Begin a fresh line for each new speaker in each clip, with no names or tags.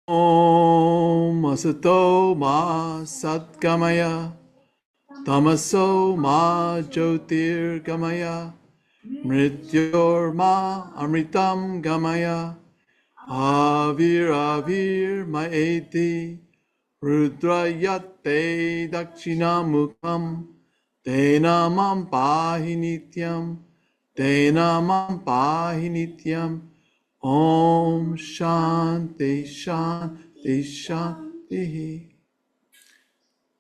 Om Asato Ma Satgamaya Tamaso Ma Jyotir Gamaya Mrityor Ma Amritam Gamaya Avir Avir Maeti Rudrayate Dakshinamukam Tena Mam Pahi Nityam Tena Mam Pahi Nityam Om Shanti Shanti Shanti.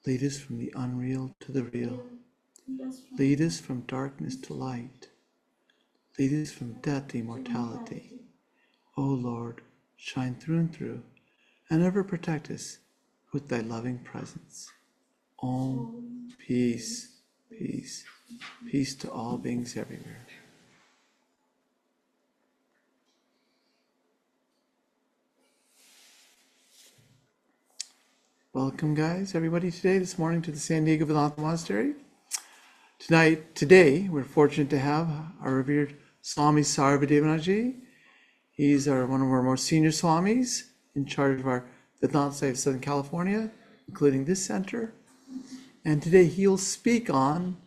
Lead us from the unreal to the real. Lead us from darkness to light. Lead us from death to immortality. O Lord, shine through and through, and ever protect us with thy loving presence. Om, peace, peace, peace to all beings everywhere. Welcome, guys, everybody, this morning to the San Diego Monastery. Today, we're fortunate to have our revered Swami Sarvadevananda. He's one of our more senior Swamis in charge of our Vedanta of Southern California, including this center. And today he'll speak on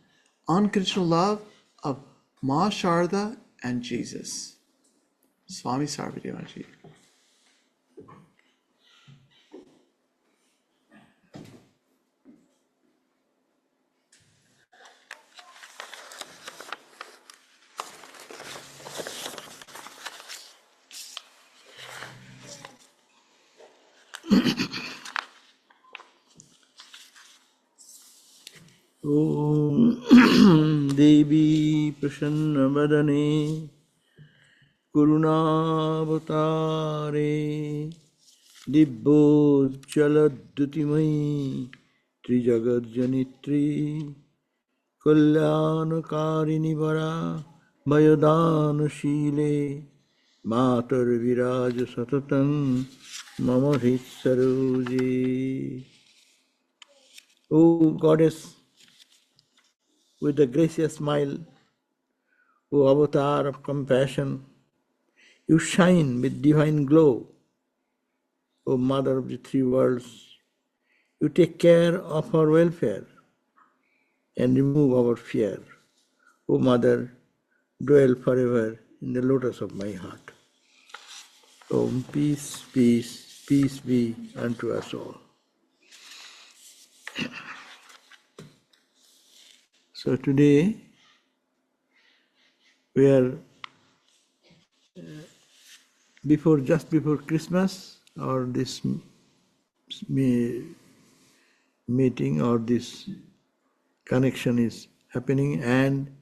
unconditional love of Ma Sarada and Jesus. Swami Sarvadevananda.
Om Devi Prasanna Vadane Karunavatare Dibbo Chaladutimai Trijagadjanitri Kalyanakarini Vara Bhayadanashile Matar Viraja Satatan Mama Saroji. O Goddess, with a gracious smile, O avatar of compassion, you shine with divine glow, O mother of the three worlds. You take care of our welfare and remove our fear. O mother, dwell forever in the lotus of my heart. Om peace, peace, peace be unto us all. So today we are just before Christmas, or this meeting or this connection is happening, and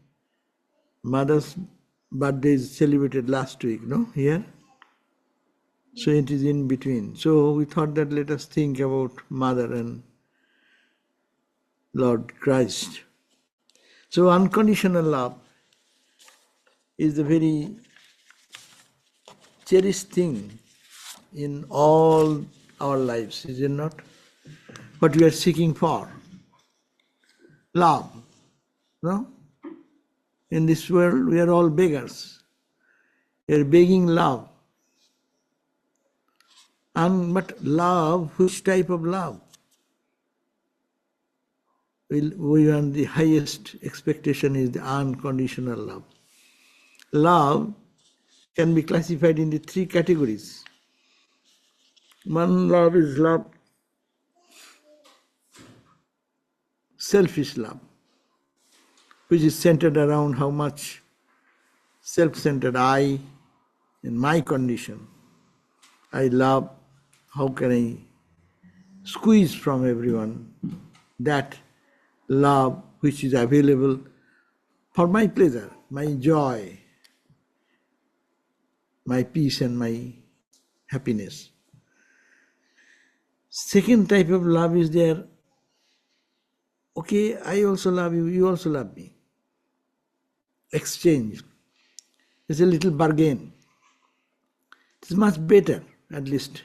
Mother's birthday is celebrated last week, no? Here? So it is in between. So we thought that let us think about Mother and Lord Christ. So unconditional love is the very cherished thing in all our lives, is it not? What we are seeking for. Love. No? In this world we are all beggars. We are begging love. But love, which type of love? We want the highest expectation is the unconditional love. Love can be classified into three categories. One love is selfish love, which is centered around how much self-centered I, in my condition, I love, how can I squeeze from everyone that love which is available for my pleasure, my joy, my peace and my happiness. Second type of love is there, okay, I also love you, you also love me. Exchange. It's a little bargain. It's much better, at least.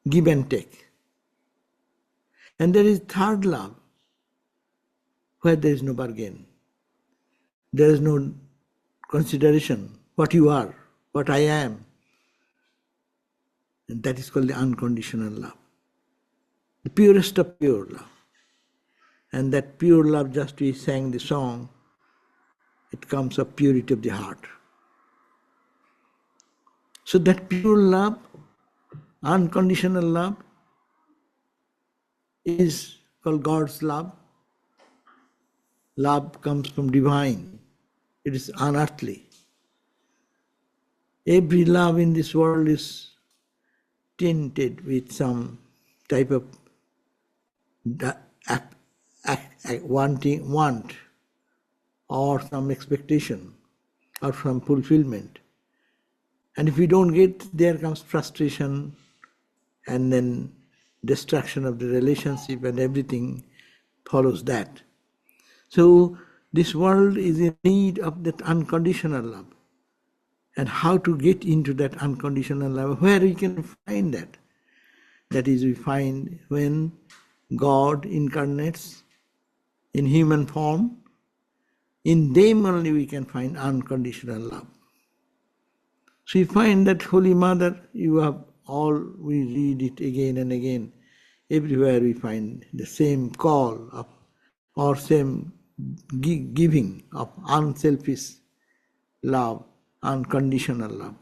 Give and take. And there is third love, where there is no bargain. There is no consideration, what you are, what I am. And that is called the unconditional love. The purest of pure love. And that pure love, just we sang the song, it comes of purity of the heart. So that pure love, unconditional love, is called God's love. Love comes from divine. It is unearthly. Every love in this world is tinted with some type of want or some expectation or some fulfillment. And if we don't get, there comes frustration and then destruction of the relationship, and everything follows that. So this world is in need of that unconditional love. And how to get into that unconditional love, where we can find that? That is, we find when God incarnates in human form, in them only we can find unconditional love. So you find that Holy Mother, we read it again and again. Everywhere we find the same call of, or same giving of unselfish love, unconditional love.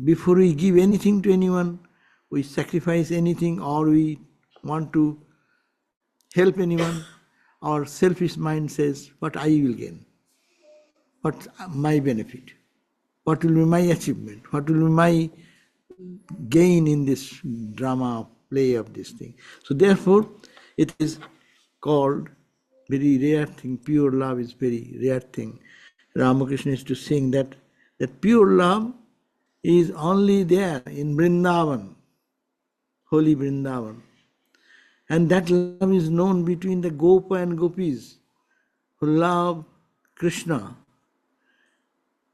Before we give anything to anyone, we sacrifice anything, or we want to help anyone, our selfish mind says, what I will gain, what my benefit, what will be my achievement, what will be my gain in this drama, play of this thing. So therefore, it is called very rare thing. Pure love is very rare thing. Ramakrishna is to sing that pure love is only there in Vrindavan, holy Vrindavan. And that love is known between the Gopa and Gopis who love Krishna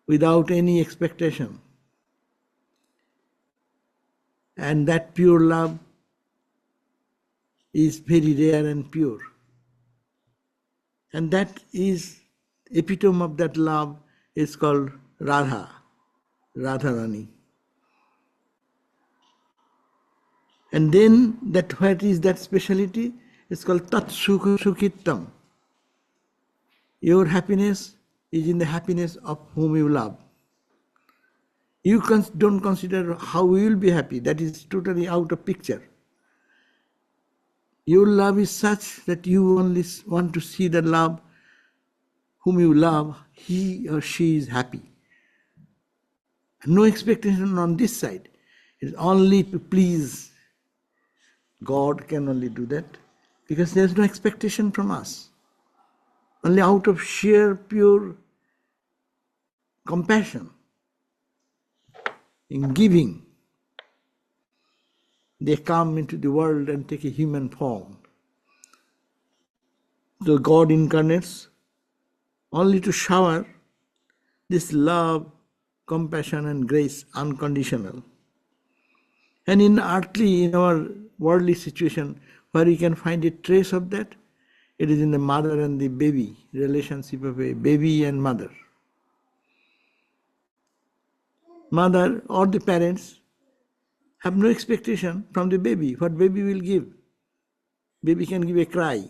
without any expectation. And that pure love is very rare and pure. And that is, epitome of that love is called Radharani. And then what is that speciality? It's called Tat Sukhittam. Your happiness is in the happiness of whom you love. You don't consider how you will be happy. That is totally out of picture. Your love is such that you only want to see the love whom you love, he or she is happy. No expectation on this side. It is only to please. God can only do that because there is no expectation from us. Only out of sheer, pure compassion in giving, they come into the world and take a human form. So God incarnates only to shower this love, compassion and grace, unconditional. And in our worldly situation, where we can find a trace of that, it is in the mother and the baby, relationship of a baby and mother. Mother or the parents have no expectation from the baby, what baby will give. Baby can give a cry.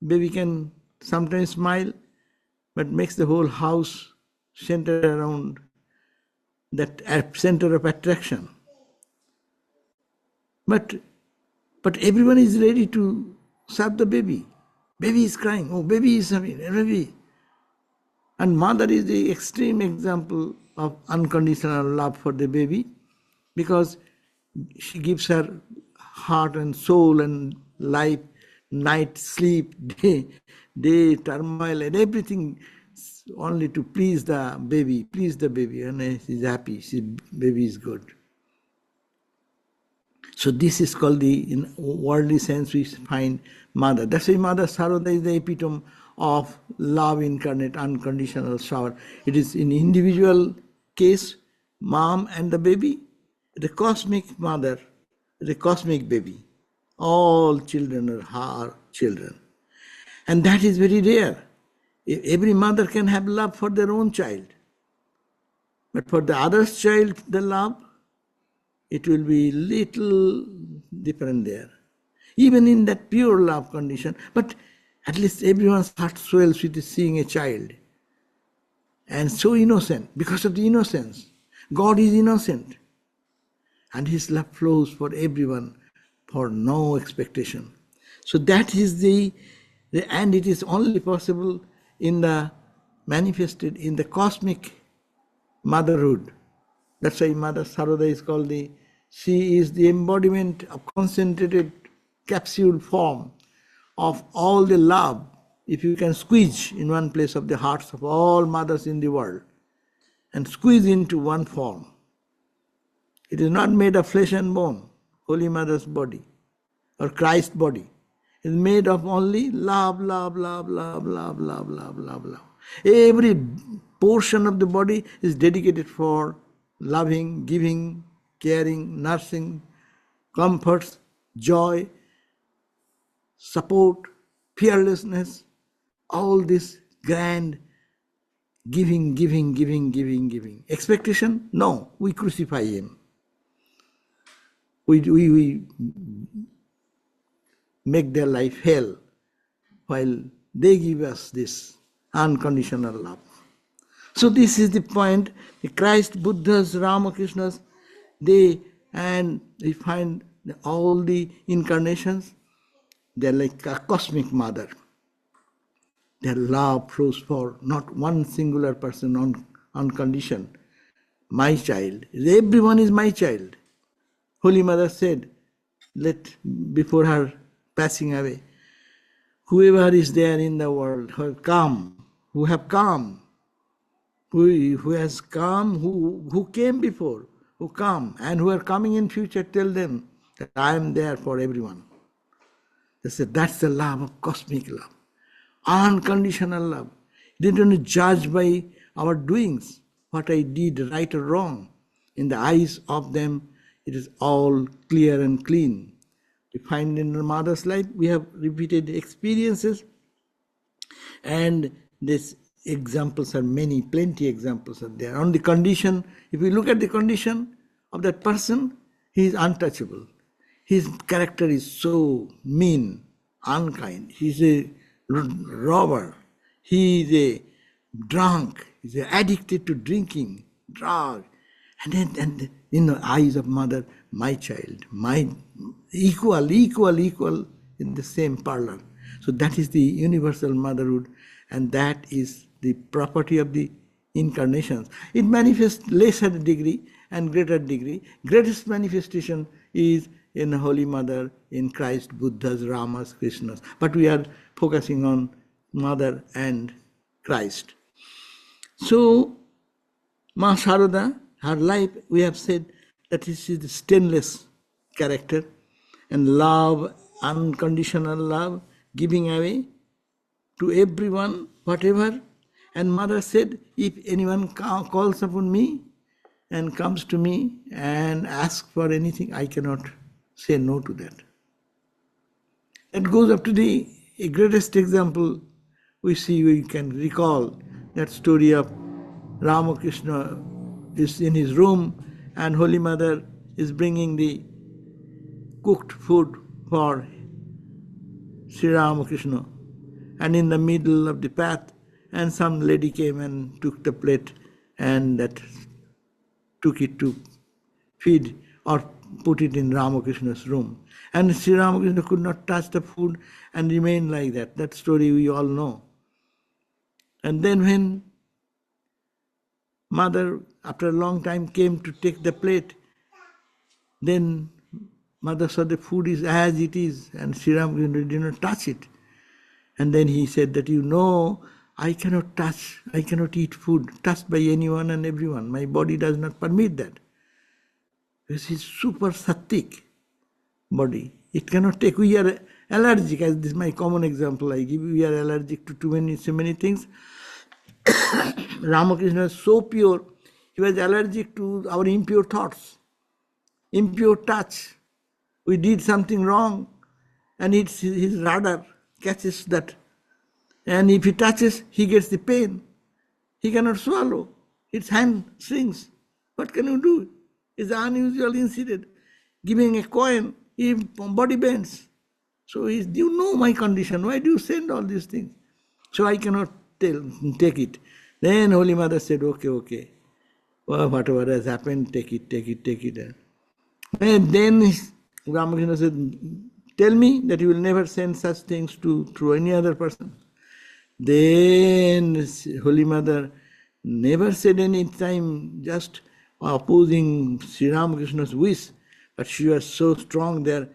Baby can sometimes smile, but makes the whole house centered around that center of attraction. But everyone is ready to serve the baby. Baby is crying. Oh, baby is having baby. And mother is the extreme example of unconditional love for the baby, because she gives her heart and soul and life, night sleep, day turmoil and everything, only to please the baby, and she's happy, baby is good. So this is called in worldly sense we find mother. That's why Mother Sarada is the epitome of love incarnate, unconditional shower. It is in individual case, mom and the baby, the cosmic mother, the cosmic baby. All children are her children. And that is very rare. Every mother can have love for their own child. But for the other's child, the love, it will be little different there. Even in that pure love condition, but at least everyone's heart swells with seeing a child. And so innocent, because of the innocence. God is innocent. And His love flows for everyone for no expectation. So that is and it is only possible manifested in the cosmic motherhood. That's why Mother Sarada is called she is the embodiment of concentrated capsule form of all the love, if you can squeeze in one place of the hearts of all mothers in the world and squeeze into one form. It is not made of flesh and bone, Holy Mother's body or Christ's body. It is made of only love, love, love, love, love, love, love, love, love. Every portion of the body is dedicated for loving, giving, caring, nursing, comforts, joy, support, fearlessness, all this grand giving, giving, giving, giving, giving. Expectation? No, we crucify Him. We make their life hell while they give us this unconditional love. So this is the point. The Christ, Buddhas, Ramakrishnas, we find all the incarnations, they're like a cosmic mother. Their love flows for not one singular person on condition. My child. Everyone is my child. Holy Mother said, before her passing away, whoever is there in the world who have come, who has come, who came before, who come, and who are coming in future, tell them that I am there for everyone. They said that's the love of cosmic love, unconditional love. They don't judge by our doings, what I did right or wrong. In the eyes of them, it is all clear and clean. We find in our mother's life, we have repeated experiences, and these examples are many, plenty examples are there. On the condition, if we look at the condition of that person, he is untouchable. His character is so mean, unkind. He is a robber. He is a drunk. He is addicted to drinking, drug. And in the eyes of mother, my child, my equal in the same parlor. So that is the universal motherhood, and that is the property of the incarnations. It manifests lesser degree and greater degree. Greatest manifestation is in Holy Mother, in Christ, Buddhas, Ramas, Krishnas. But we are focusing on Mother and Christ. So, Ma Sarada, her life, we have said that she is the stainless character, and love, unconditional love, giving away to everyone, whatever. And Mother said, if anyone calls upon me and comes to me and asks for anything, I cannot say no to that. That goes up to the greatest example we can recall that story of Ramakrishna is in his room and Holy Mother is bringing the cooked food for Sri Ramakrishna, and in the middle of the path, and some lady came and took the plate and took it to feed or put it in Ramakrishna's room. And Sri Ramakrishna could not touch the food and remained like that. That story we all know. And then when Mother, after a long time, came to take the plate, then Mother saw the food is as it is, and Sri Ramakrishna did not touch it. And then he said that, I cannot eat food touched by anyone and everyone. My body does not permit that. This is super sattvic body. It cannot take. We are allergic, as this is my common example I give. We are allergic to so many things. Ramakrishna is so pure, he was allergic to our impure thoughts, impure touch. We did something wrong, and his radar catches that. And if he touches, he gets the pain. He cannot swallow. its hand shrinks. What can you do? It's an unusual incident. Giving a coin, his body bends. So you know my condition. Why do you send all these things? So I cannot take it. Then Holy Mother said, okay. Well, whatever has happened, take it. And then Ramakrishna said, tell me that you will never send such things to any other person. Then Holy Mother never said any time just opposing Sri Ramakrishna's wish, but she was so strong there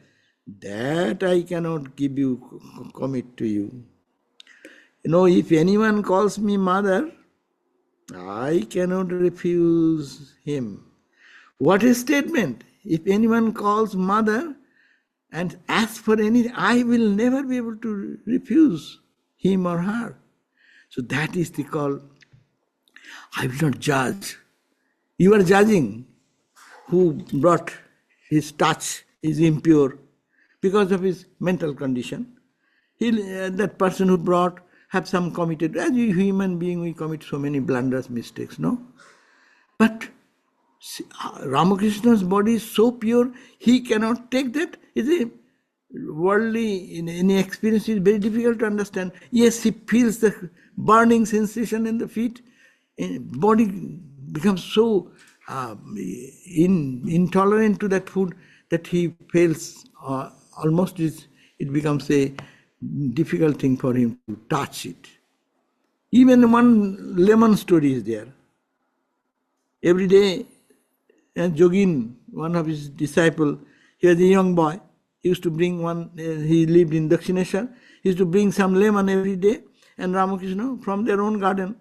that I cannot commit to you. If anyone calls me mother, I cannot refuse him. What a statement! If anyone calls mother and asks for anything, I will never be able to refuse him or her. So that is the call. I will not judge. You are judging who brought his touch is impure because of his mental condition. That person who brought have some committed, as a human being we commit so many blunders, mistakes, no? But Ramakrishna's body is so pure, he cannot take that. It's a worldly, in any experience, is very difficult to understand. Yes, he feels the burning sensation in the feet, body becomes so intolerant to that food that he feels almost it becomes a difficult thing for him to touch it. Even one lemon story is there. Every day, Jogin, one of his disciples, he was a young boy, he used to bring one, he lived in Dakshineshwar, he used to bring some lemon every day, and Ramakrishna from their own garden,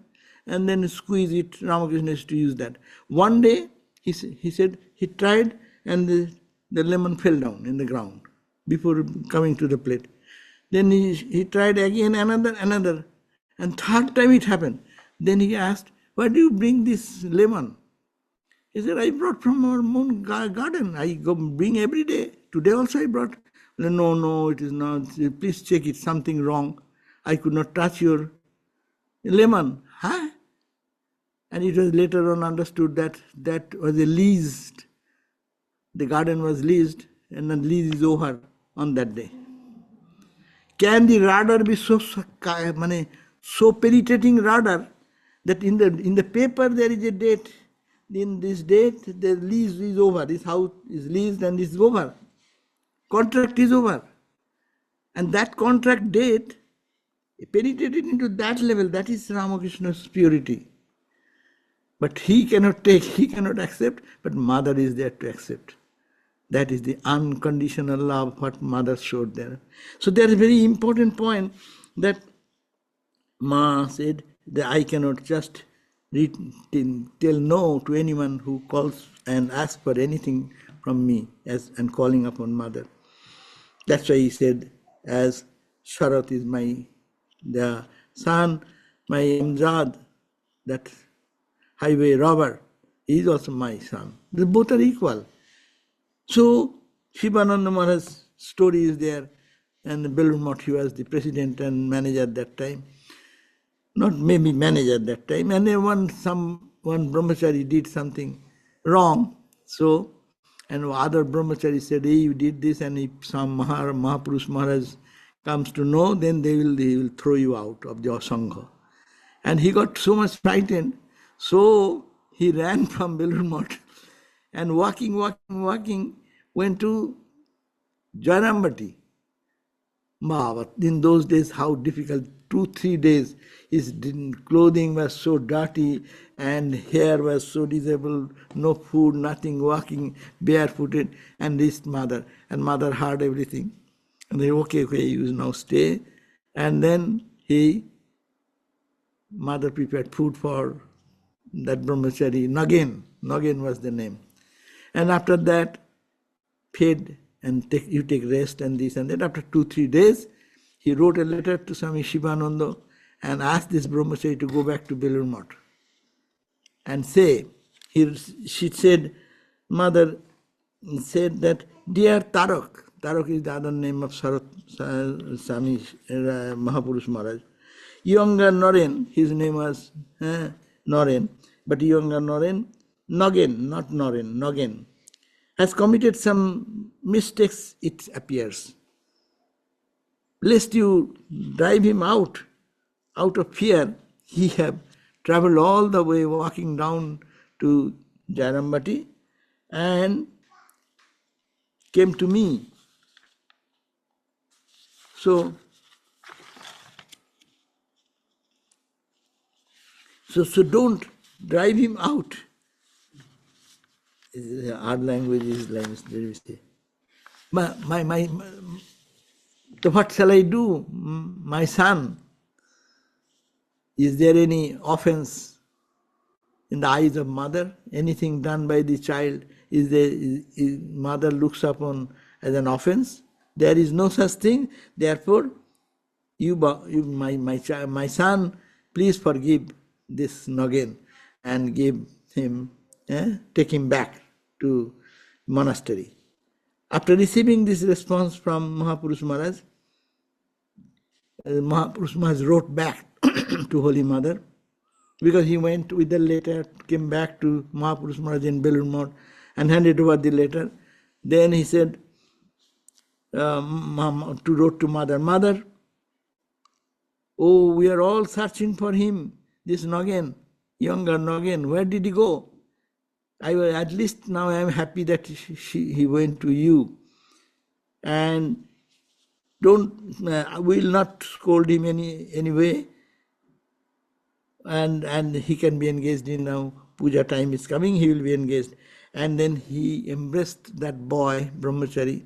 and then squeeze it. Ramakrishna used to use that. One day, he said, he tried, and the lemon fell down in the ground before coming to the plate. Then he tried again, another, and third time it happened. Then he asked, why do you bring this lemon? He said, I brought from our own garden. I go bring every day. Today also I brought. No, it is not. Please check it, something wrong. I could not touch your lemon. Huh? And it was later on understood that was a leased. The garden was leased, and the lease is over on that day. Can the radar be so penetrating radar that in the paper there is a date? In this date, the lease is over. This house is leased and is over. Contract is over. And that contract date penetrated into that level. That is Ramakrishna's purity. But he cannot take, he cannot accept, but Mother is there to accept. That is the unconditional love what Mother showed there. So there is a very important point that Ma said that I cannot just tell no to anyone who calls and asks for anything from me and calling upon Mother. That's why he said, as Sharat is the son, my Amjad, that highway robber, he is also my son. They both are equal. So Shivananda Maharaj's story is there, and the Belur Math, he was the president and manager at that time. Not maybe manager at that time. And then one brahmachari did something wrong. So, and other brahmachari said, hey, you did this, and if some Mahapurush Maharaj comes to know, then they will throw you out of the Sangha. And he got so much frightened, so he ran from Belur Math and walking, went to Jairambati. In those days, how difficult, 2-3 days, his clothing was so dirty and hair was so disabled, no food, nothing, walking barefooted, and this Mother. And Mother heard everything. And they, okay, you now stay. And then Mother prepared food for that brahmachari, Nagin was the name. And after that, fed and you take rest and this and that. After 2-3 days, he wrote a letter to Swami Shivananda and asked this brahmachari to go back to Belur Math and say, she said, Mother said that, dear Tarak is the other name of Swami Mahapurush Maharaj. Younger Naren, his name was Naren, But younger Nogin, has committed some mistakes, it appears. Lest you drive him out of fear, he have traveled all the way walking down to Jairambati and came to me. So don't drive him out. Our language is language. So what shall I do, my son? Is there any offense in the eyes of mother? Anything done by the child is mother looks upon as an offense? There is no such thing. Therefore, my son, please forgive this Nogin and take him back to monastery. After receiving this response from Mahapurush Maharaj, Mahapurush Maharaj wrote back to Holy Mother, because he went with the letter, came back to Mahapurush Maharaj in Belur Math and handed over the letter. Then he said, wrote to Mother, oh, we are all searching for him, this Nogin, younger Nogin, where did he go? At least now I am happy that he went to you. And we will not scold him anyway. And he can be engaged in now. Puja time is coming, he will be engaged. And then he embraced that boy, Brahmachari.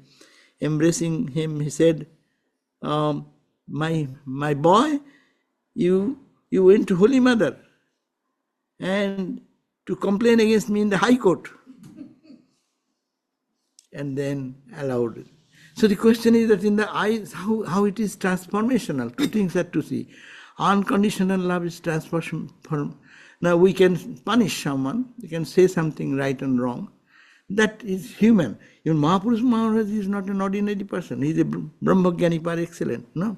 Embracing him, he said, my boy, you went to Holy Mother and to complain against me in the High Court. And then allowed it. So the question is that in the eyes, how it is transformational. Two things are to see. Unconditional love is transformation. Now we can punish someone, we can say something right and wrong. That is human. Even Mahapurush Maharaj is not an ordinary person. He is a Brahmagyani par excellence. No?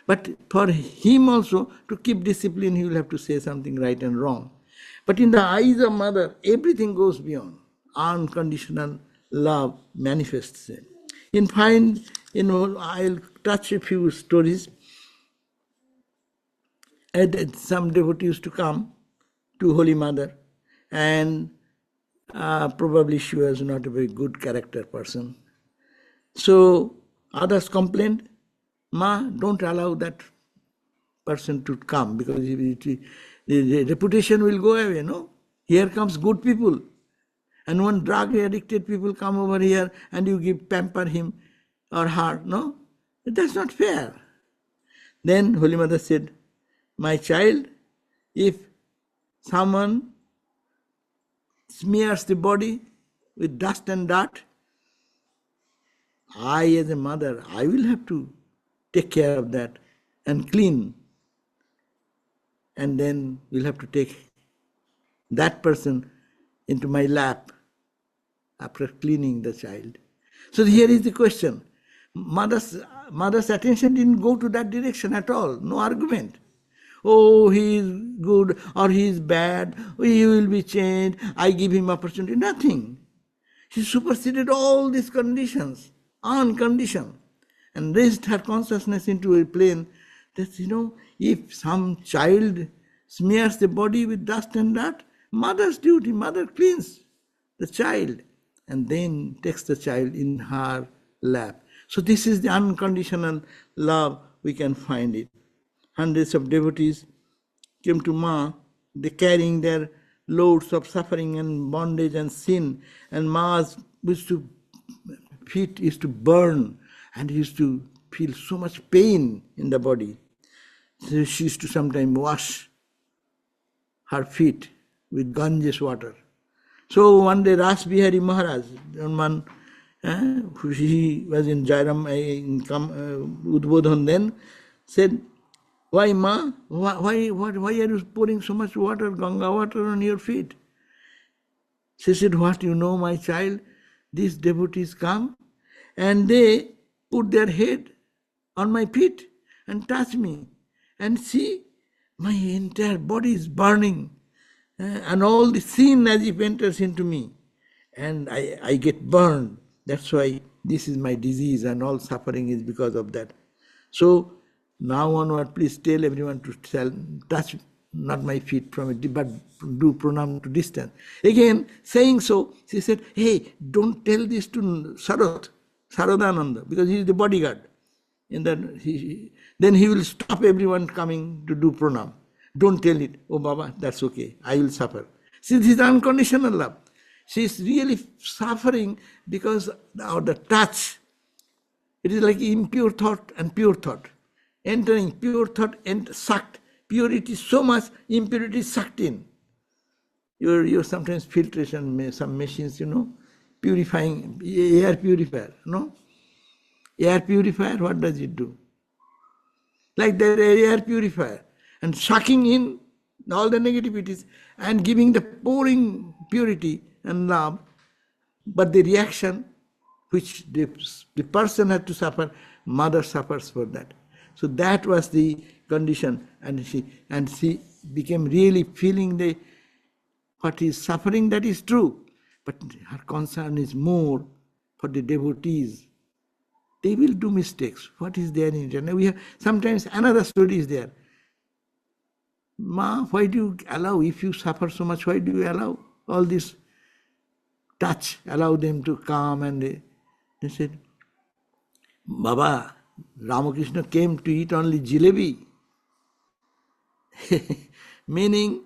But for him also, to keep discipline, he will have to say something right and wrong. But in the eyes of mother, everything goes beyond. Unconditional love manifests it. In fine, I'll touch a few stories. And some devotees to come to Holy Mother, and probably she was not a very good character person. So others complained, Ma, don't allow that person to come, because the reputation will go away, no? Here comes good people. And when drug addicted people come over here and you pamper him or her, no? That's not fair. Then Holy Mother said, my child, if someone smears the body with dust and dirt, I as a mother, I will have to take care of that and clean. And then we'll have to take that person into my lap after cleaning the child. So here is the question. Mother's attention didn't go to that direction at all. No argument. Oh, he is good or he is bad. Oh, he will be changed. I give him opportunity. Nothing. She superseded all these conditions, unconditioned, and raised her consciousness into a plane that, if some child smears the body with dust and dirt, mother's duty, mother cleans the child and then takes the child in her lap. So this is the unconditional love, we can find it. Hundreds of devotees came to Ma, they carrying their loads of suffering and bondage and sin, and Ma's feet used to burn and he used to feel so much pain in the body. So she used to sometimes wash her feet with Ganges water. So one day Ras Bihari Maharaj, he was in Jairam, Udbodhan then, said, why Ma, why are you pouring so much water, Ganga water on your feet? She said, what you know, my child, these devotees come and they put their head on my feet and touch me and see my entire body is burning. and all the sin as if enters into me, and I get burned. That's why this is my disease, and all suffering is because of that. So now onward, please tell everyone to touch not my feet from it, but do pranam to distance. Again, saying so, she said, hey, don't tell this to Sarvadevananda, because he is the bodyguard. And then he will stop everyone coming to do pranam. Don't tell it. Oh, Baba, that's okay. I will suffer. See, this is unconditional love. She is really suffering because of the touch. It is like impure thought and pure thought. Entering pure thought and sucked. Purity so much, impurity sucked in. Your sometimes filtration, some machines, purifying, air purifier, no? Air purifier, what does it do? Like that air purifier, and sucking in all the negativities and giving the pouring purity and love, but the reaction which the person had to suffer, mother suffers for that. So that was the condition, and she became really feeling what is suffering, that is true, but her concern is more for the devotees. They will do mistakes. What is there in it? We have sometimes another story is there. Ma, why do you allow, if you suffer so much, why do you allow all this touch, allow them to come? And they said, Baba, Ramakrishna came to eat only jalebi. Meaning,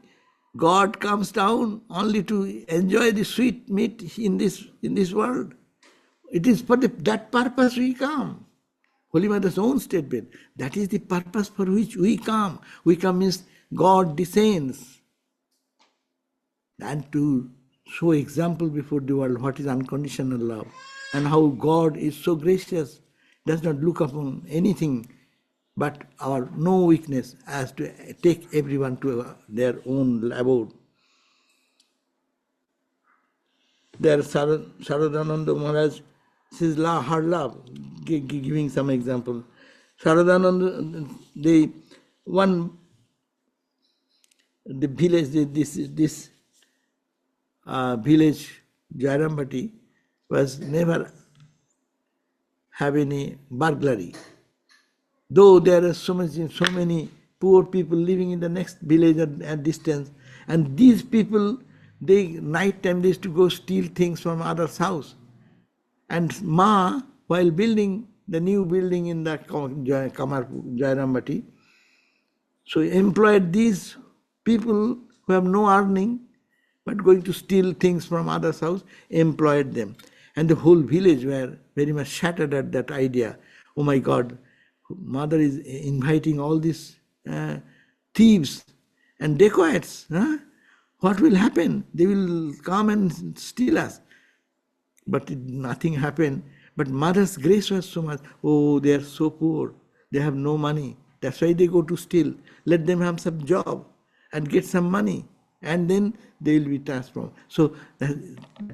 God comes down only to enjoy the sweet meat in this world. It is for that purpose we come. Holy Mother's own statement. That is the purpose for which we come. We come means God descends. And to show example before the world what is unconditional love and how God is so gracious, does not look upon anything but our no weakness, as to take everyone to their own abode. There Sarvadevananda Maharaj says her love, giving some example. Sarvadevananda, the village, this village, Jairambati, was never have any burglary. Though there are so many poor people living in the next village at distance, and these people, night time they used to go steal things from others' house. And Ma, while building the new building in the Jairambati, so employed these people who have no earning, but going to steal things from others' house, employed them. And the whole village were very much shattered at that idea. Oh my God, Mother is inviting all these thieves and dacoits. Huh? What will happen? They will come and steal us. But nothing happened. But Mother's grace was so much. Oh, they are so poor. They have no money. That's why they go to steal. Let them have some job and get some money, and then they will be transformed. So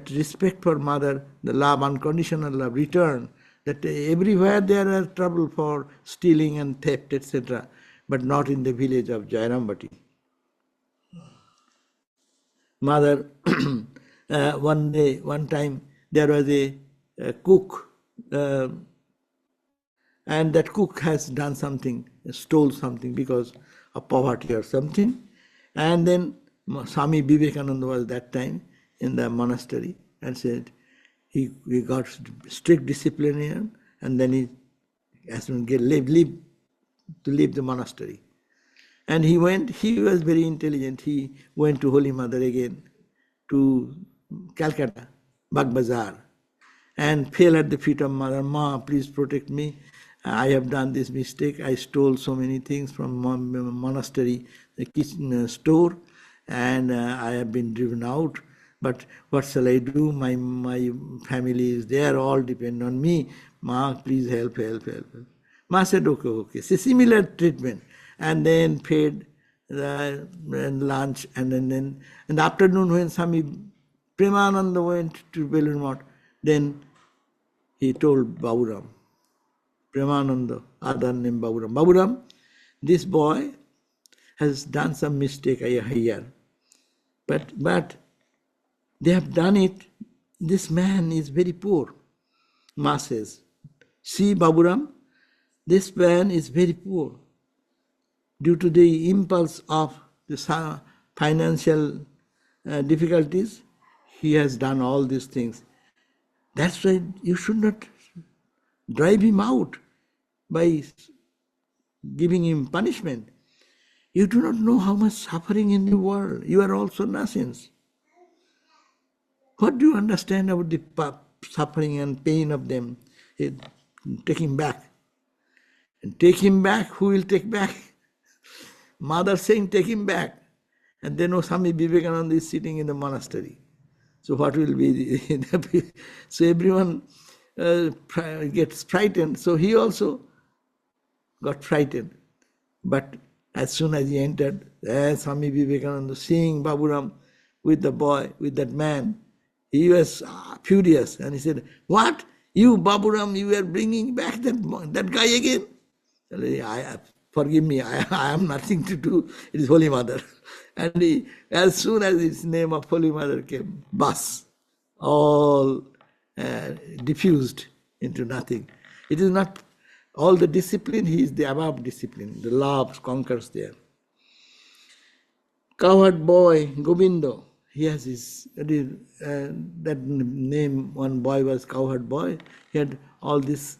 respect for Mother, the love, unconditional love, return. That everywhere there are trouble for stealing and theft, etc., but not in the village of Jairambati. Mother, one time, there was a cook, and that cook has done something, stole something because of poverty or something. And then Swami Vivekananda was that time in the monastery, and said he got strict disciplinarian, and then he has to leave the monastery. And he was very intelligent. He went to Holy Mother again, to Calcutta, Bagh Bazar, and fell at the feet of Mother. Ma, please protect me. I have done this mistake. I stole so many things from monastery, the kitchen store, and I have been driven out. But what shall I do? My family is there, all depend on me. Ma, please help. Ma said, okay. So similar treatment. And then fed lunch, and then in the afternoon when Swami Premananda went to Belur Math, then he told Baburam, Premananda, other name Baburam, Baburam, this boy has done some mistake, I hear. But they have done it. This man is very poor, Ma says. See, Baburam, this man is very poor. Due to the impulse of the financial difficulties, he has done all these things. That's why you should not drive him out by giving him punishment. You do not know how much suffering in the world. You are also Nasins. What do you understand about the suffering and pain of them? Take him back. And take him back, who will take back? Mother saying, take him back. And then Swami Vivekananda is sitting in the monastery. So what will be the... So everyone gets frightened. So he also got frightened. But as soon as he entered, Swami Vivekananda seeing Baburam with the boy, with that man, he was furious. And he said, what? You, Baburam, you are bringing back that guy again? Forgive me, I have nothing to do. It is Holy Mother. And as soon as his name of Holy Mother came, bas, all diffused into nothing. It is not all the discipline, he is the above discipline. The love conquers there. Cowherd boy, Govindo, he has his, that name, one boy was Cowherd boy. He had all this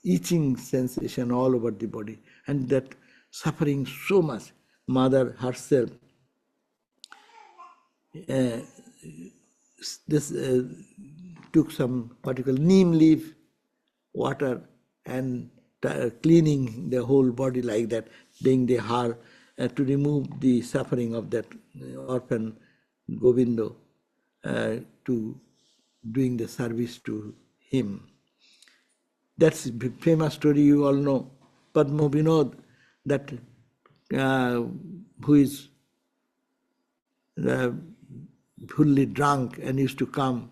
itching sensation all over the body, and that suffering so much. Mother herself took some particular neem leaf, water, and cleaning the whole body like that, doing the hair to remove the suffering of that orphan Govindo, to doing the service to him. That's a famous story you all know. Padma Vinod, that who is fully drunk and used to come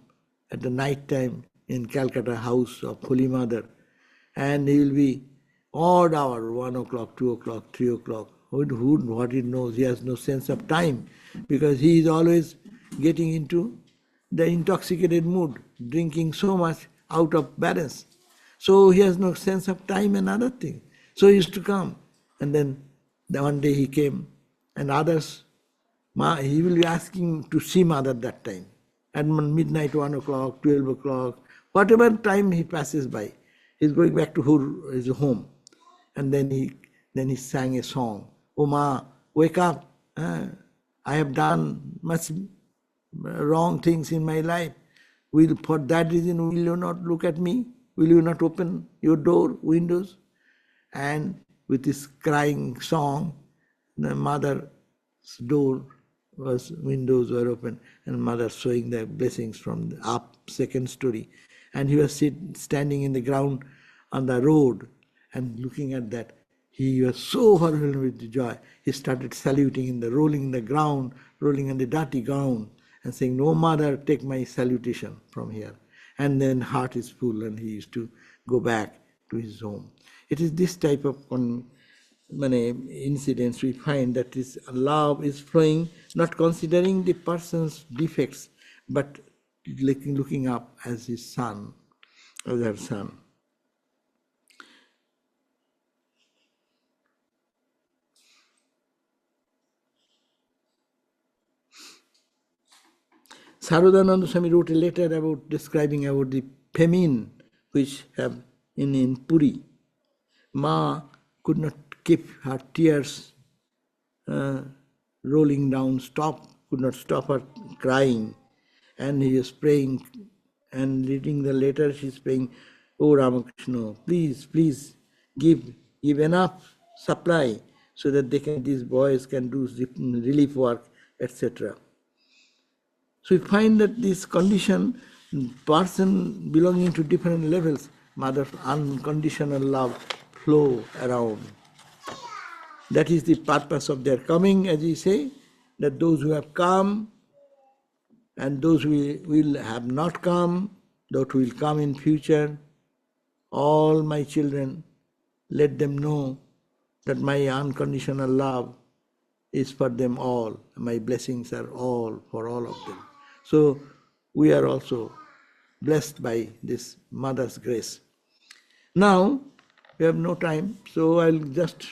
at the night time in Calcutta house of Holy Mother, and he will be odd hour, 1 o'clock, 2 o'clock, 3 o'clock. What he knows, he has no sense of time, because he is always getting into the intoxicated mood, drinking so much out of balance. So he has no sense of time and other things. So he used to come. And then one day he came, and others, he will be asking to see Mother that time. At midnight, 1 o'clock, 12 o'clock, whatever time he passes by, he's going back to his home. And then he sang a song. Oh Ma, wake up. I have done much wrong things in my life. For that reason, will you not look at me? Will you not open your door, windows? And with this crying song, the Mother's windows were open, and Mother showing the blessings from the up second story. And he was standing in the ground on the road and looking at that. He was so overwhelmed with joy. He started saluting in the rolling the ground, rolling on the dirty ground, and saying, "No, Mother, take my salutation from here." And then heart is full, and he used to go back to his home. It is this type of incidents we find that is love is flowing, not considering the person's defects, but looking up as his son, as her son. Sarvadevananda Swami wrote a letter about describing about the famine which have in Puri. Ma could not keep her tears rolling down, could not stop her crying. And he is praying and reading the letter, she's praying, "Oh Ramakrishna, please give enough supply so that these boys can do relief work, etc." So we find that this condition, person belonging to different levels, Mother's unconditional love flow around. That is the purpose of their coming, as we say, that those who have come and those who will have not come, those who will come in future, all my children, let them know that my unconditional love is for them all. My blessings are all for all of them. So we are also blessed by this Mother's grace. Now, we have no time, so I'll just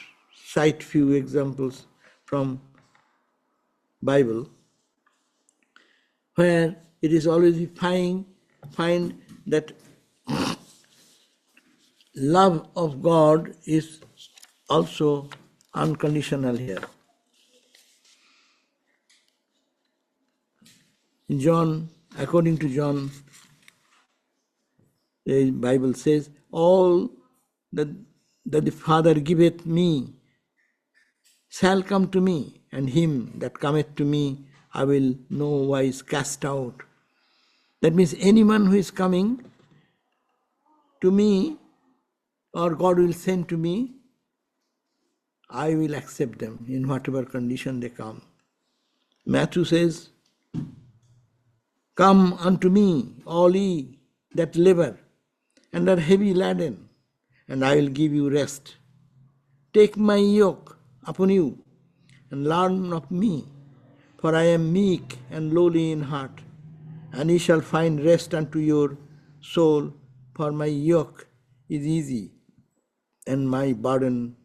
cite few examples from Bible where it is always find that love of God is also unconditional here. John, according to John, the Bible says, all that the Father giveth me shall come to me, and him that cometh to me I will no wise cast out. That means anyone who is coming to me, or God will send to me, I will accept them in whatever condition they come. Matthew says, come unto me, all ye that labour and are heavy laden, and I will give you rest. Take my yoke upon you, and learn of me, for I am meek and lowly in heart, and ye shall find rest unto your soul, for my yoke is easy, and my burden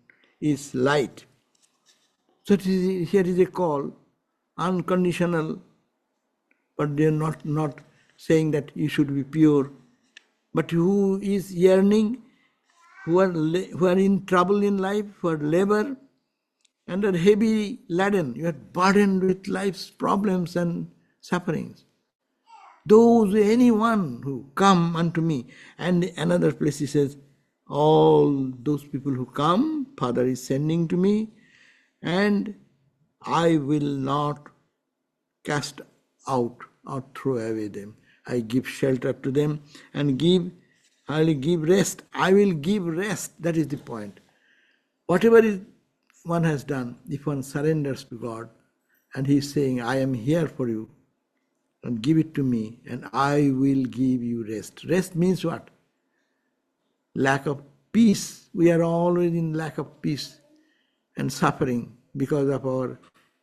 is light. So here is a call, unconditional, but they are not saying that you should be pure. But who is yearning, who are in trouble in life, who are labor and are heavy laden, you are burdened with life's problems and sufferings. Those, anyone who come unto me. And another place he says, all those people who come, Father is sending to me, and I will not cast out or throw away them. I give shelter to them and I will give rest. I will give rest. That is the point. Whatever one has done, if one surrenders to God, and he is saying, I am here for you, and give it to me, and I will give you rest. Rest means what? Lack of peace. We are always in lack of peace and suffering because of our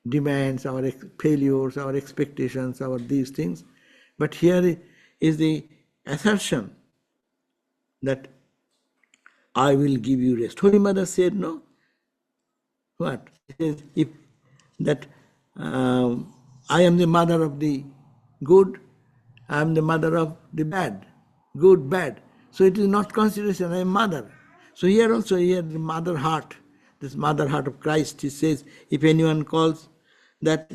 demands, our failures, our expectations, our these things. But here is the assertion that I will give you rest. Holy Mother said, no? What? It says, if that I am the mother of the good, I am the mother of the bad, good, bad. So it is not consideration, I am mother. So here also, here the mother heart, this mother heart of Christ, he says, if anyone calls that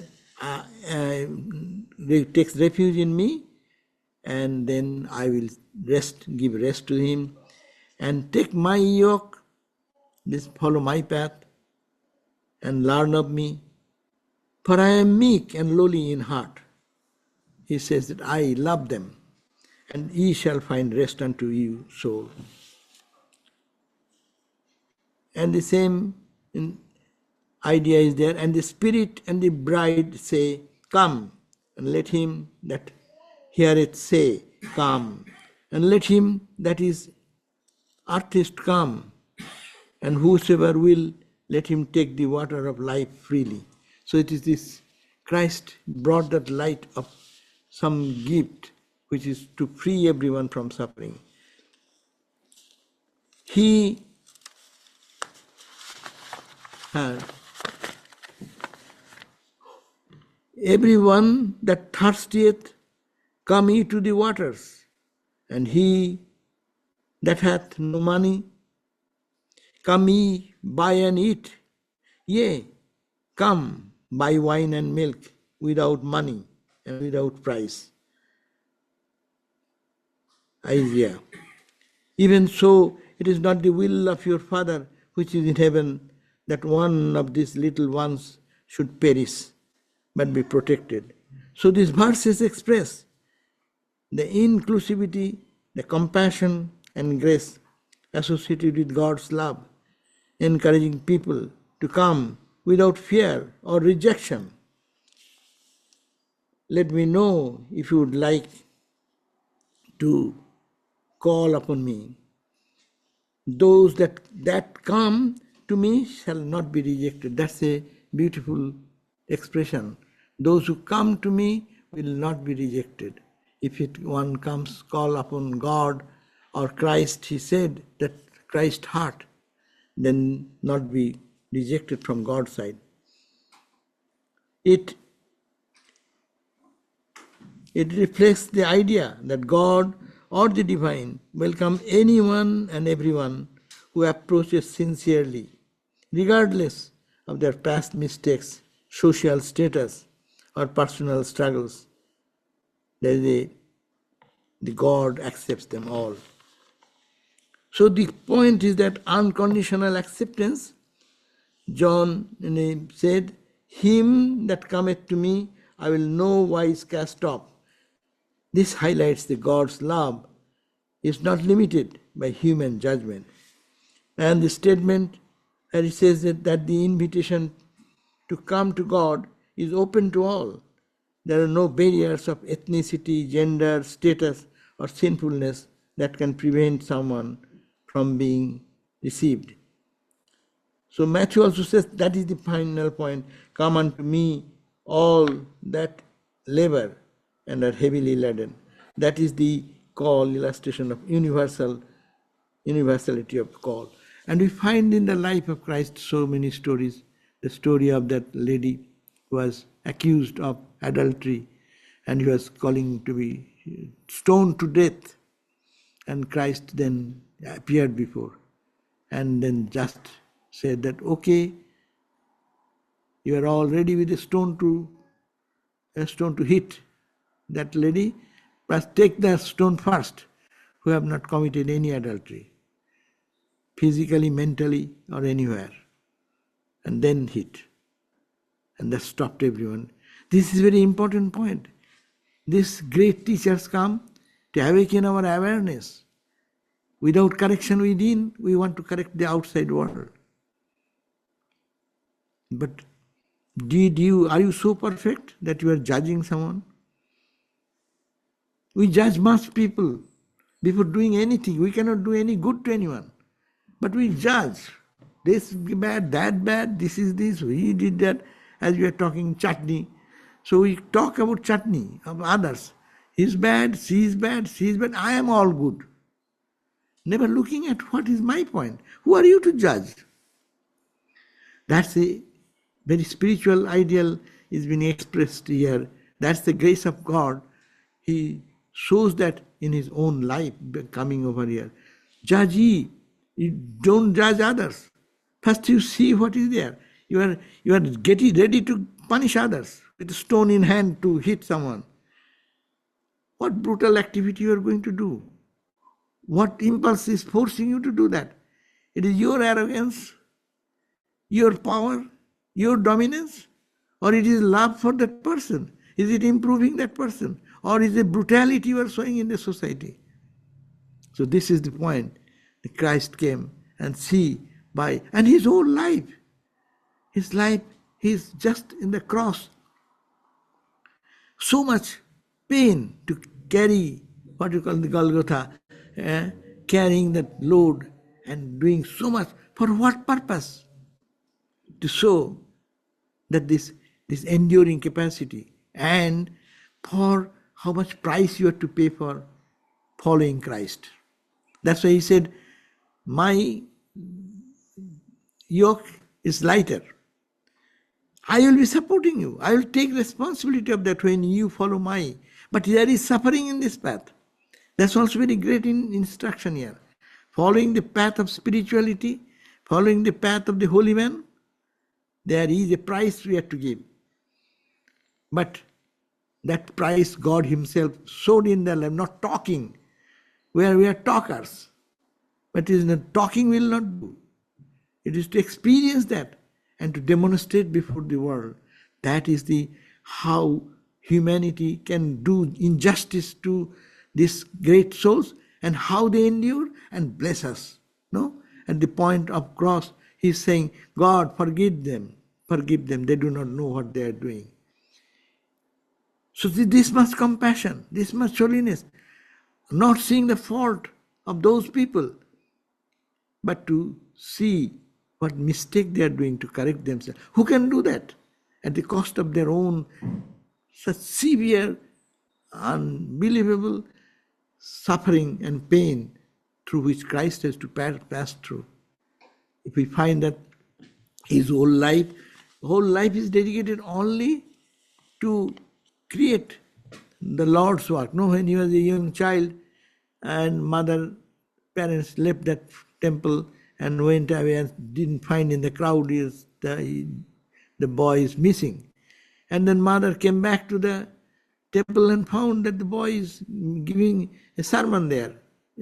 takes refuge in me, and then I will give rest to him, and take my yoke, this follow my path, and learn of me, for I am meek and lowly in heart. He says that I love them, and ye shall find rest unto you soul. And the same idea is there, and the Spirit and the bride say, come, and let him that heareth say, come, and let him that is athirst come, and whosoever will, let him take the water of life freely. So it is this, Christ brought that light of some gift, which is to free everyone from suffering. He had everyone that thirsteth, come ye to the waters, and he that hath no money, come ye, buy and eat. Yea, come, buy wine and milk without money and without price. Isaiah. Even so, it is not the will of your Father which is in heaven that one of these little ones should perish, but be protected. So these verses express the inclusivity, the compassion and grace associated with God's love, encouraging people to come without fear or rejection. Let me know if you would like to call upon me. Those that come to me shall not be rejected. That's a beautiful expression, those who come to me will not be rejected. If one comes, call upon God or Christ, he said that Christ heart, then not be rejected from God's side. It reflects the idea that God or the divine welcome anyone and everyone who approaches sincerely, regardless of their past mistakes, social status, or personal struggles. The God accepts them all. So the point is that unconditional acceptance, John said, "Him that cometh to me, I will no wise cast off." This highlights that God's love is not limited by human judgment. And the statement that it says that the invitation to come to God is open to all. There are no barriers of ethnicity, gender, status, or sinfulness that can prevent someone from being received. So Matthew also says that is the final point. Come unto me, all that labor and are heavily laden. That is the call, illustration of universality of call. And we find in the life of Christ so many stories. The story of that lady who was accused of adultery and he was calling to be stoned to death. And Christ then appeared before and then just said that, okay, you are all ready with a stone to hit that lady, but take the stone first, who have not committed any adultery, physically, mentally, or anywhere, and then hit. And that stopped everyone. This is a very important point. These great teachers come to awaken our awareness. Without correction within, we want to correct the outside world. But are you so perfect that you are judging someone? We judge much people before doing anything. We cannot do any good to anyone. But we judge. This bad, that bad, this is this, he did that, as we are talking chutney. So we talk about chutney of others. He's bad, she's bad, I am all good. Never looking at what is my point. Who are you to judge? That's a very spiritual ideal is being expressed here. That's the grace of God. He shows that in his own life coming over here. Judge ye. You don't judge others. First you see what is there. You are getting ready to punish others with a stone in hand to hit someone. What brutal activity you are going to do? What impulse is forcing you to do that? It is your arrogance, your power, your dominance, or it is love for that person? Is it improving that person? Or is it brutality you are showing in the society? So this is the point. Christ came and and his whole life, he's just in the cross. So much pain to carry what you call the Golgotha, carrying that load and doing so much. For what purpose? To show that this enduring capacity and for how much price you have to pay for following Christ. That's why he said, my yoke is lighter. I will be supporting you. I will take responsibility of that when you follow my. But there is suffering in this path. That's also very great instruction here. Following the path of spirituality, following the path of the holy man, there is a price we have to give. But that price God himself showed in their life, not talking, where we are talkers. But it is not talking will not do. It is to experience that and to demonstrate before the world. That is how humanity can do injustice to these great souls and how they endure and bless us. No? At the point of cross, he is saying, God, forgive them. They do not know what they are doing. So this much compassion, this much holiness, not seeing the fault of those people, but to see what mistake they are doing to correct themselves. Who can do that? at the cost of their own such severe, unbelievable suffering and pain through which Christ has to pass through. If we find that his whole life is dedicated only to create the Lord's work. No, when he was a young child and parents left that temple and went away and didn't find in the crowd the boy is missing. And then mother came back to the temple and found that the boy is giving a sermon there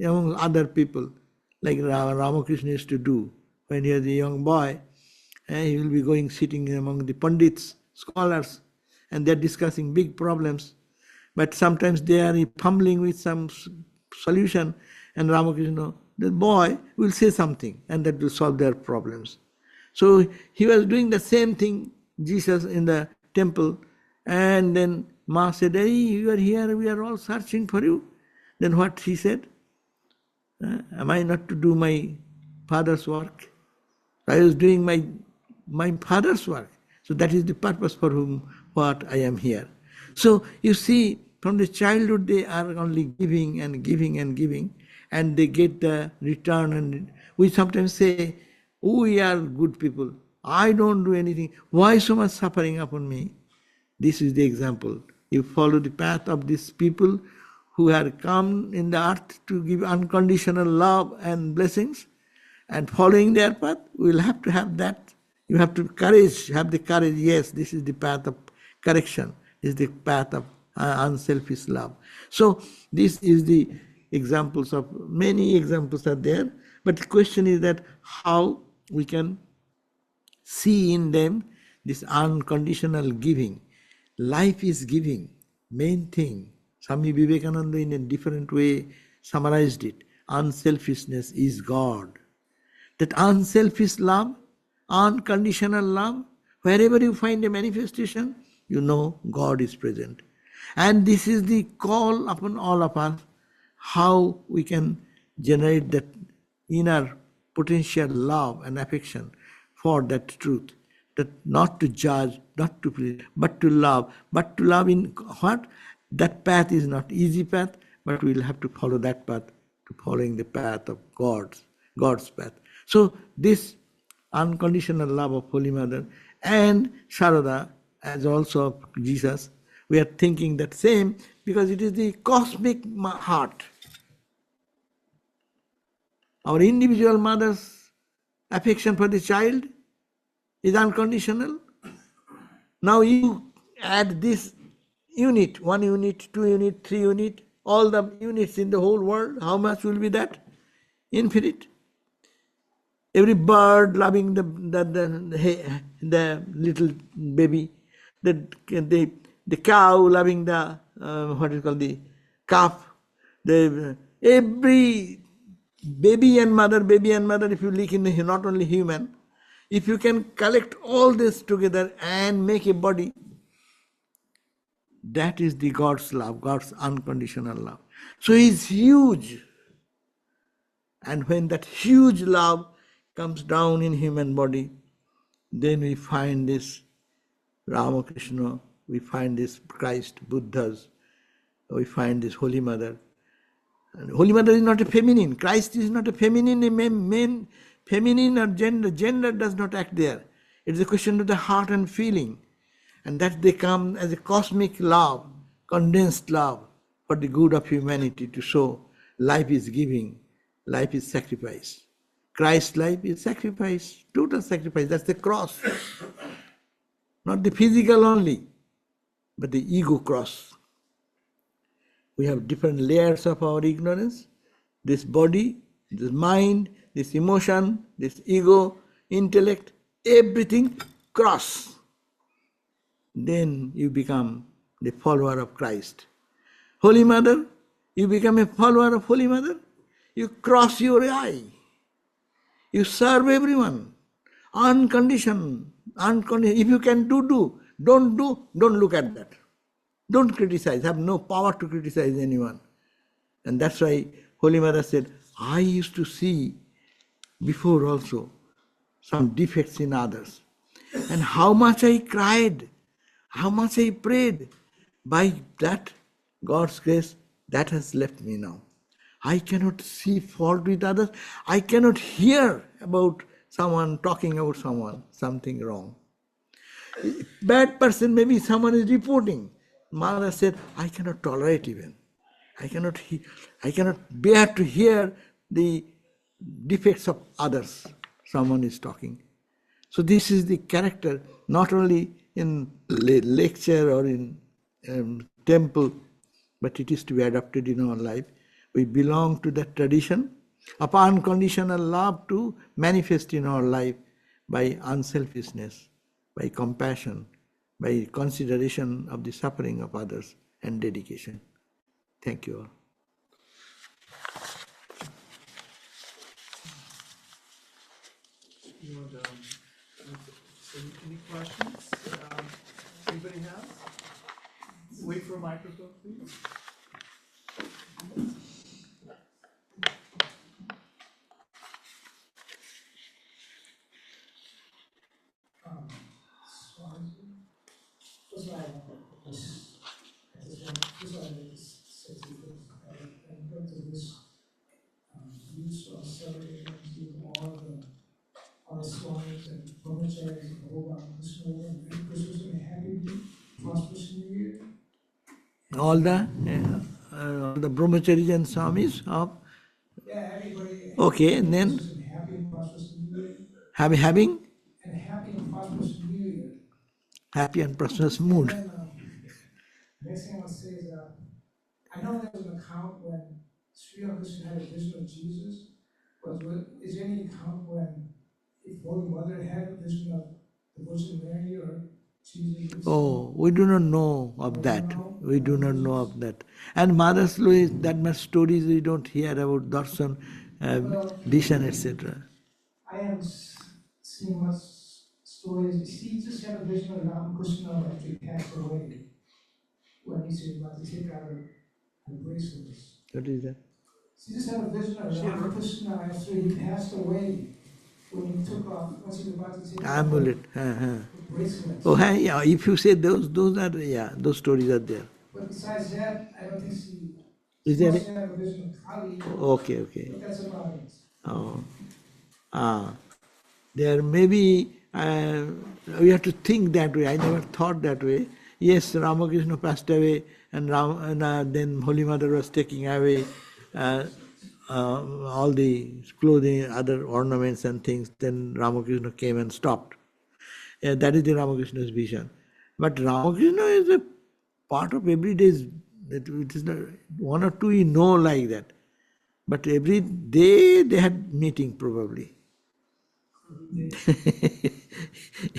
among other people, like Ramakrishna used to do when he was a young boy. And he will be going sitting among the Pandits, scholars, and they're discussing big problems. But sometimes they are fumbling with some solution, and Ramakrishna, the boy, will say something, and that will solve their problems. So he was doing the same thing, Jesus, in the temple, and then Ma said, "Hey, you are here, we are all searching for you." Then what he said? Am I not to do my father's work? I was doing my father's work. So that is the purpose for what I am here. So you see, from the childhood they are only giving and giving and giving, and they get the return. And we sometimes say, we are good people. I don't do anything. Why so much suffering upon me? This is the example. You follow the path of these people who have come in the earth to give unconditional love and blessings, and following their path, we will have to have that. You have to have the courage, yes, this is the path of correction, this is the path of unselfish love. So this is the examples of, many examples are there, but the question is that how we can see in them this unconditional giving. Life is giving, main thing. Swami Vivekananda in a different way summarized it. Unselfishness is God. That unselfish love, unconditional love, wherever you find a manifestation, you know God is present. And this is the call upon all of us, how we can generate that inner potential love and affection for that truth. That not to judge, not to please, but to love. But to love in what? That path is not easy path, but we will have to follow that path, to following the path of God's path. So this unconditional love of Holy Mother and Sarada, as also of Jesus, we are thinking that same, because it is the cosmic heart. Our individual mother's affection for the child is unconditional. Now you add this unit, 1 unit, 2 unit, 3 unit, all the units in the whole world, how much will be that? Infinite. Every bird loving the little baby, the cow loving the what is called the calf, every baby and mother. If you look in the, not only human, if you can collect all this together and make a body, that is the God's love, God's unconditional love. So He's huge, and when that huge love comes down in human body, then we find this Ramakrishna, we find this Christ, Buddhas, we find this Holy Mother. And Holy Mother is not a feminine. Christ is not a feminine, feminine or gender. Gender does not act there. It is a question of the heart and feeling. And that they come as a cosmic love, condensed love for the good of humanity, to show life is giving, life is sacrifice. Christ's life is sacrifice, total sacrifice. That's the cross. Not the physical only, but the ego cross. We have different layers of our ignorance. This body, this mind, this emotion, this ego, intellect, everything cross. Then you become the follower of Christ. Holy Mother, you become a follower of Holy Mother. You cross your eye. You serve everyone. Unconditional. If you can do. Don't look at that. Don't criticize. Have no power to criticize anyone. And that's why Holy Mother said, I used to see before also some defects in others. And how much I cried, how much I prayed. By that, God's grace, that has left me now. I cannot see fault with others. I cannot hear about someone talking about someone, something wrong. Bad person, maybe someone is reporting. Mother said, I cannot tolerate even. I cannot bear to hear the defects of others. Someone is talking. So this is the character, not only in lecture or in temple, but it is to be adopted in our life. We belong to that tradition of unconditional love to manifest in our life by unselfishness, by compassion, by consideration of the suffering of others and dedication. Thank you all.
You want any questions? Anybody have? Wait for a microphone, please.
Use of Sarvadevananda to all the Swamis and brahmacharis and Balboa Krishna and Krishna and happy prosperous New Year.
All the brahmacharis and swamis of
Everybody.
okay, and then
Happy and prosperous New Year.
having
And happy and prosperous New Year.
happy and prosperous mood.
And then, next thing I want to say is, I know there was an account when Sri Krishna had a vision of Jesus. Is there any account when Holy Mother had a vision of the Virgin Mary or Jesus?
Oh, we do not know of that. We do not know of that. And Mother's law is that much stories we don't hear about darshan, vision, etc.
I haven't seen much stories. He just had a vision of Ramakrishna after he passed away. When he said about to take out her bracelets.
What is that?
She just had a vision of Ramakrishna after he passed away. When he took off, once he was about to take
Amulet.
off bracelets.
Oh, yeah. If you say those are those stories are there.
But besides that, I don't think she.
Is there?
Must have a vision of Kali.
Okay.
But that's about it.
Oh, there maybe we have to think that way. I never thought that way. Yes, Ramakrishna passed away, and then Holy Mother was taking away all the clothing, other ornaments and things. Then Ramakrishna came and stopped. That is the Ramakrishna's vision. But Ramakrishna is a part of everyday's. It is not one or two we know like that. But every day they had meeting probably.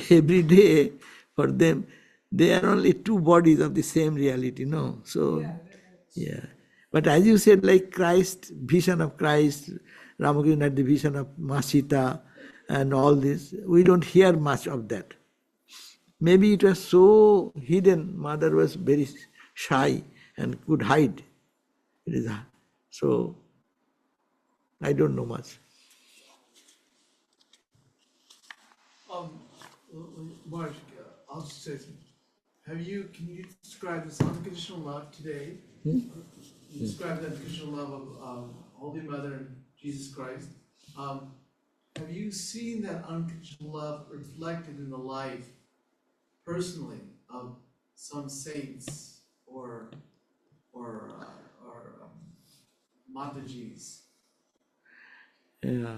Every day for them, they are only two bodies of the same reality, no? So, yeah. But as you said, like Christ, vision of Christ, Ramakrishna had the vision of Masita and all this, we don't hear much of that. Maybe it was so hidden, Mother was very shy and could hide. It is so, I don't know much.
Marge, I'll just say something. Can you describe this unconditional love today? You describe the unconditional love of Holy Mother and Jesus Christ. Have you seen that unconditional love reflected in the life, personally, of some saints or Matajis?
Yeah.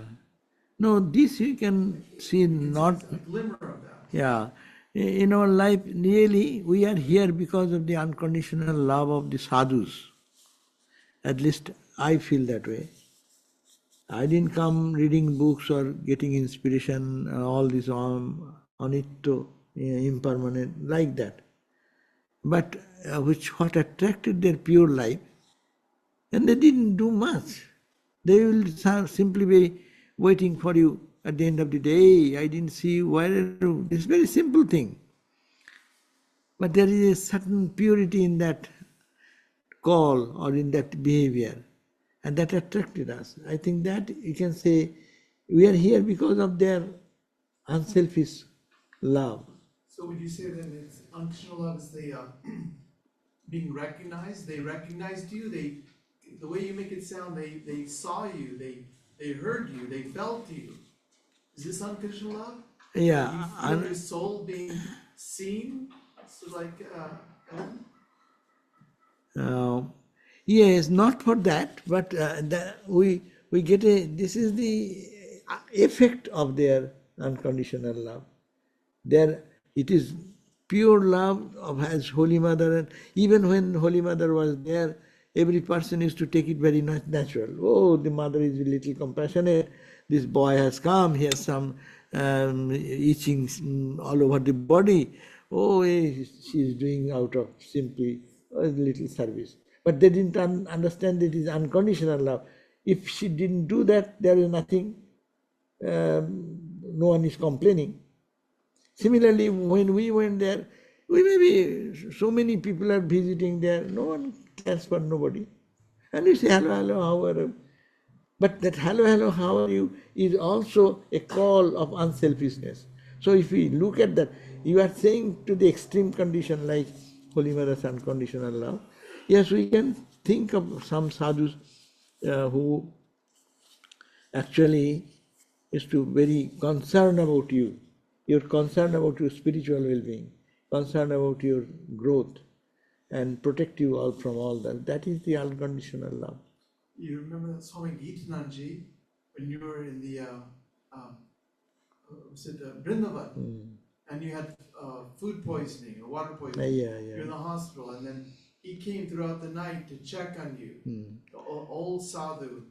No, this you can see not.
A glimmer of that.
Yeah. In our life, really, we are here because of the unconditional love of the sadhus. At least I feel that way. I didn't come reading books or getting inspiration, all this anitya, impermanent, like that. But what attracted their pure life, and they didn't do much. They will simply be waiting for you at the end of the day. I didn't see you, where are you? It's a very simple thing. But there is a certain purity in that call or in that behavior, and that attracted us. I think that you can say we are here because of their unselfish love.
So would you say then it's unconditional love is the being recognized? They recognized you. The way you make it sound, they saw you. They heard you. They felt you. Is this unconditional love?
Yeah.
You feel your soul being seen. So like.
Yes, not for that, but we get this is the effect of their unconditional love. It is pure love as Holy Mother, and even when Holy Mother was there, every person used to take it very natural. Oh, the mother is a little compassionate. This boy has come, he has some itching all over the body. Oh, she is doing out of simply a little service. But they didn't understand that it is unconditional love. If she didn't do that, there is nothing, no one is complaining. Similarly, when we went there, we maybe so many people are visiting there, no one cares for nobody. And we say, hello, hello, how are you? But that hello, hello, how are you is also a call of unselfishness. So if we look at that, you are saying to the extreme condition like Holy Mother's unconditional love. Yes, we can think of some sadhus who actually is to very concerned about you. You're concerned about your spiritual well-being, concerned about your growth, and protect you all from all that. That is the unconditional love.
You remember that Swami Gitananji when you were in the Vrindavan, and you had food poisoning or water poisoning.
Yeah.
You're in the hospital, and then he came throughout the night to check on you. The old sadhu,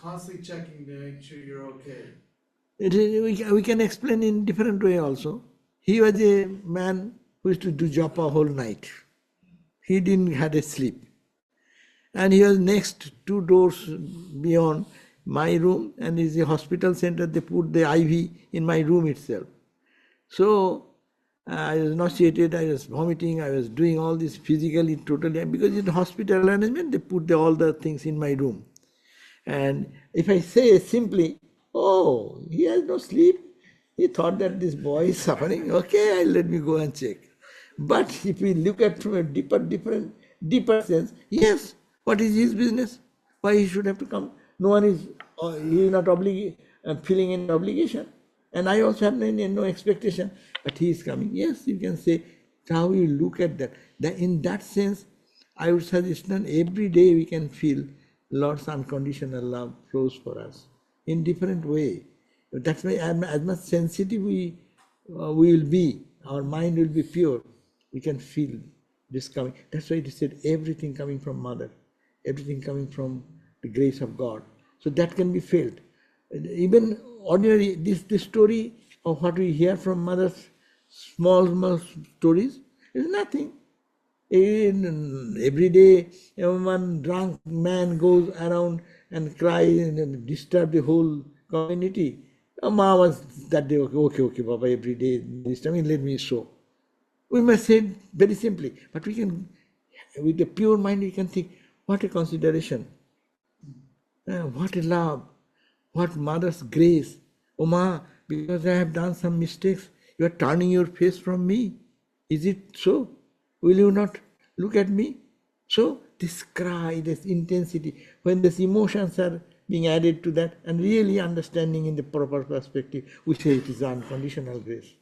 constantly checking to make sure you're okay.
We can explain in different way also. He was a man who used to do japa whole night. He didn't had a sleep. And he was next 2 doors beyond my room, and is a hospital center. They put the IV in my room itself. So I was nauseated, I was vomiting, I was doing all this physically, totally, because in hospital arrangement, they put all the things in my room. And if I say simply, oh, he has no sleep, he thought that this boy is suffering, okay, let me go and check. But if we look at from a deeper sense, yes, what is his business? Why he should have to come? No one is, he is not feeling any obligation. And I also have no expectation, but he is coming. Yes, you can say, how you look at that. In that sense, I would suggest that every day we can feel Lord's unconditional love flows for us in different way. That's why as much sensitive we will be, our mind will be pure, we can feel this coming. That's why it is said everything coming from Mother, everything coming from the grace of God. So that can be felt. Even ordinary, this story of what we hear from Mother's small stories is nothing. Every day, one drunk man goes around and cries and disturb the whole community. Ma was that day, okay, Baba, every day, this time, let me show. We must say it very simply, but we can, with a pure mind, we can think, what a consideration, what a love, what Mother's grace. Oh, Ma, because I have done some mistakes, you are turning your face from me. Is it so? Will you not look at me? So this cry, this intensity, when these emotions are being added to that and really understanding in the proper perspective, we say it is unconditional grace.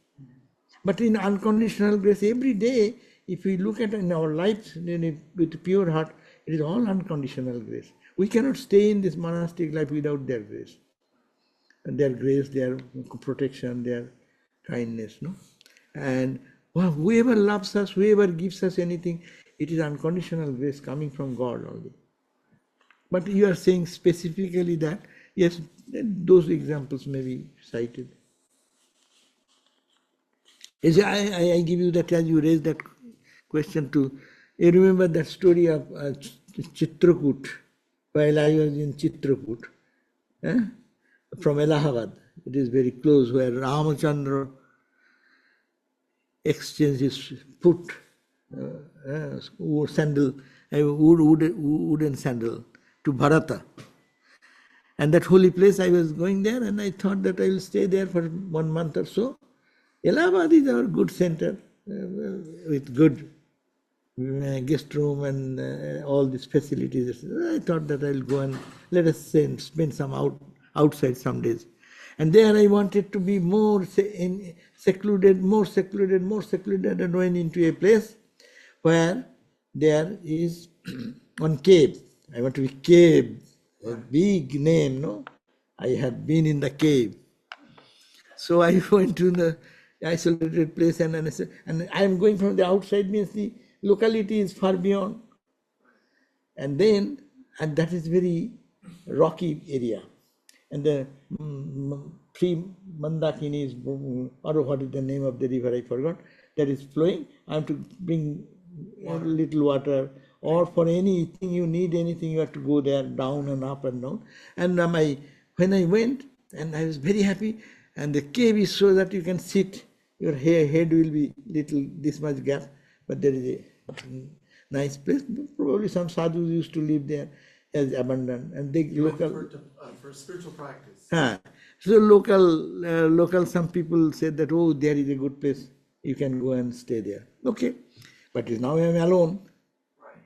But in unconditional grace, every day, if we look at in our lives with pure heart, it is all unconditional grace. We cannot stay in this monastic life without their grace. And their grace, their protection, their kindness. No? And whoever loves us, whoever gives us anything, it is unconditional grace coming from God only. But you are saying specifically that, yes, those examples may be cited. I give you that as you raised that question too. You remember that story of Chitrakoot, while I was in Chitrakoot, from Allahabad. It is very close, where Ramachandra exchanged his foot, wooden sandal, to Bharata. And that holy place, I was going there, and I thought that I will stay there for 1 month or so. Allahabad is our good center with good guest room and all these facilities. I thought that I'll go and let us spend some outside some days. And there I wanted to be more secluded, and went into a place where there is one cave. I want to be cave, a big name, no? I have been in the cave. So I went to the isolated place and I am going from the outside, means the locality is far beyond. And that is very rocky area. And the Mandakini is, or what is the name of the river, I forgot, that is flowing. I have to bring a little water, or for anything you need anything, you have to go there, down and up and down. And when I went, and I was very happy, and the cave is so that you can sit, your head will be little this much gap, but there is a nice place. Probably some sadhus used to live there as abandoned, and they local
for spiritual practice.
So local some people said that, oh, there is a good place, you can go and stay there. Okay, but now I am alone.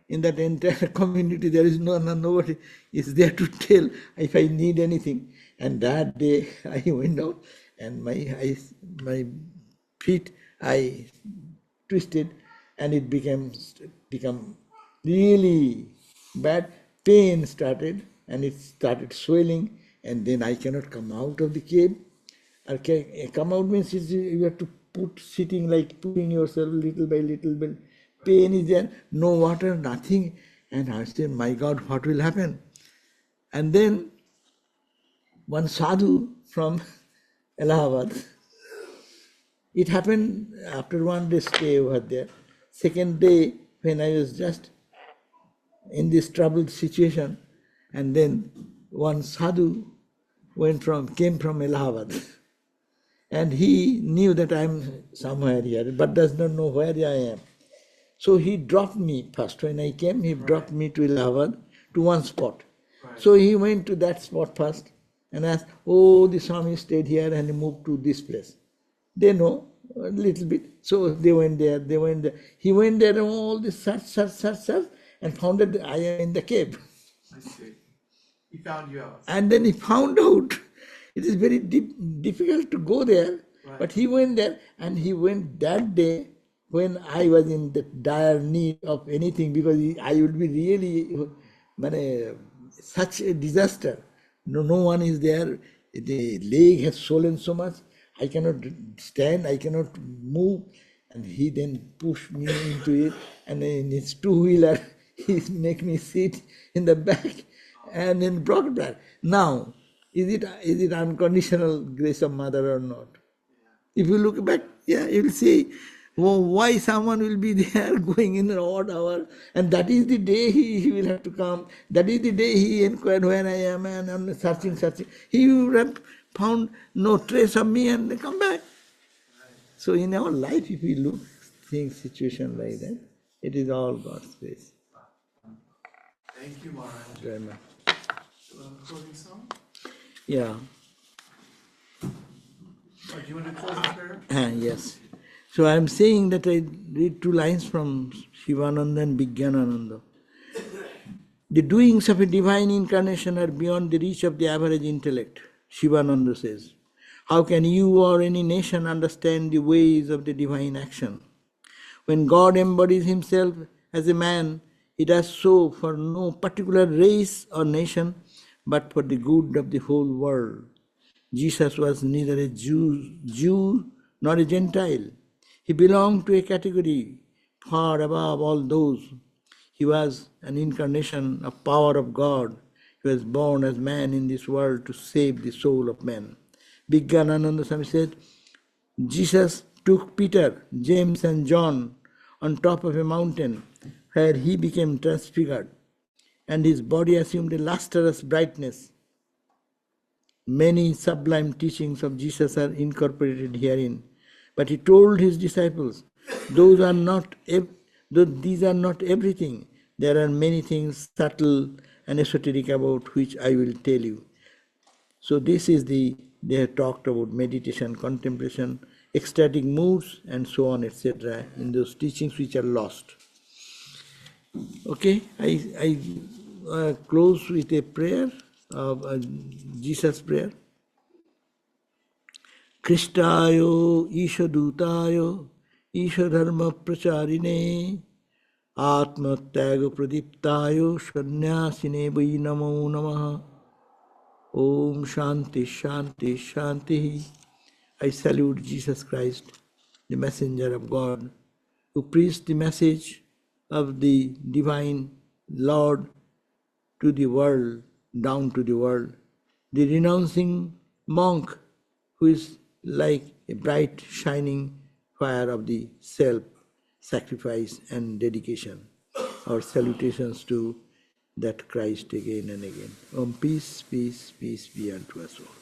In that entire community, there is nobody is there to tell if I need anything. And that day I went out, and my feet I twisted, and it become really bad. Pain started, and it started swelling, and then I cannot come out of the cave. Come out means you have to sitting like putting yourself little by little bit. Pain is there, no water, nothing. And I said, my God, what will happen? And then one sadhu from Allahabad, it happened after one day stay over there. Second day, when I was just in this troubled situation, and then one sadhu came from Allahabad, and he knew that I am somewhere here, but does not know where I am. So he dropped me first. When I came, he dropped me to Allahabad, to one spot. So he went to that spot first and asked, oh, the Swami stayed here and he moved to this place. They know a little bit. So they went there. He went there and all this search, and found that I am in the cave.
I see. He found you out.
And then he found out. It is very difficult to go there, but he went there, and he went that day when I was in the dire need of anything, because I would be really such a disaster. No one is there. The leg has swollen so much. I cannot stand. I cannot move. And he then pushed me into it. And in his two-wheeler, he make me sit in the back and then brought back. Now, is it unconditional grace of Mother or not? If you look back, you will see. Oh, why someone will be there going in an odd hour, and that is the day he will have to come. That is the day he inquired where I am, and I'm searching. He would have found no trace of me and they come back. So in our life, if we look things, situation like that, it is all God's grace.
Thank you, Maharaj.
Very much.
Closing song?
Yeah.
Do you want to close the prayer?
Yes. So I am saying that I read two lines from Shivananda and Vijnanananda. The doings of a divine incarnation are beyond the reach of the average intellect, Shivananda says. How can you or any nation understand the ways of the divine action? When God embodies himself as a man, he does so for no particular race or nation, but for the good of the whole world. Jesus was neither a Jew nor a Gentile. He belonged to a category far above all those. He was an incarnation of power of God. He was born as man in this world to save the soul of man. Vijnanananda Swami said, Jesus took Peter, James and John on top of a mountain where he became transfigured, and his body assumed a lustrous brightness. Many sublime teachings of Jesus are incorporated herein. But he told his disciples, these are not everything. There are many things subtle and esoteric about which I will tell you. So this is they have talked about meditation, contemplation, ecstatic moods, and so on, etc., in those teachings which are lost. Okay, I close with a prayer of Jesus' prayer. Krishtayo Ishadutayo Ishadharma Pracharine Atma Tyaga Pradiptayo Shanyasine Vai Namo Namaha. Om Shanti Shanti Shanti. I salute Jesus Christ, the messenger of God, who preached the message of the divine Lord to the world, down to the world. The renouncing monk who is like a bright shining fire of the self-sacrifice and dedication. Our salutations to that Christ again and again. Om peace, peace, peace be unto us all.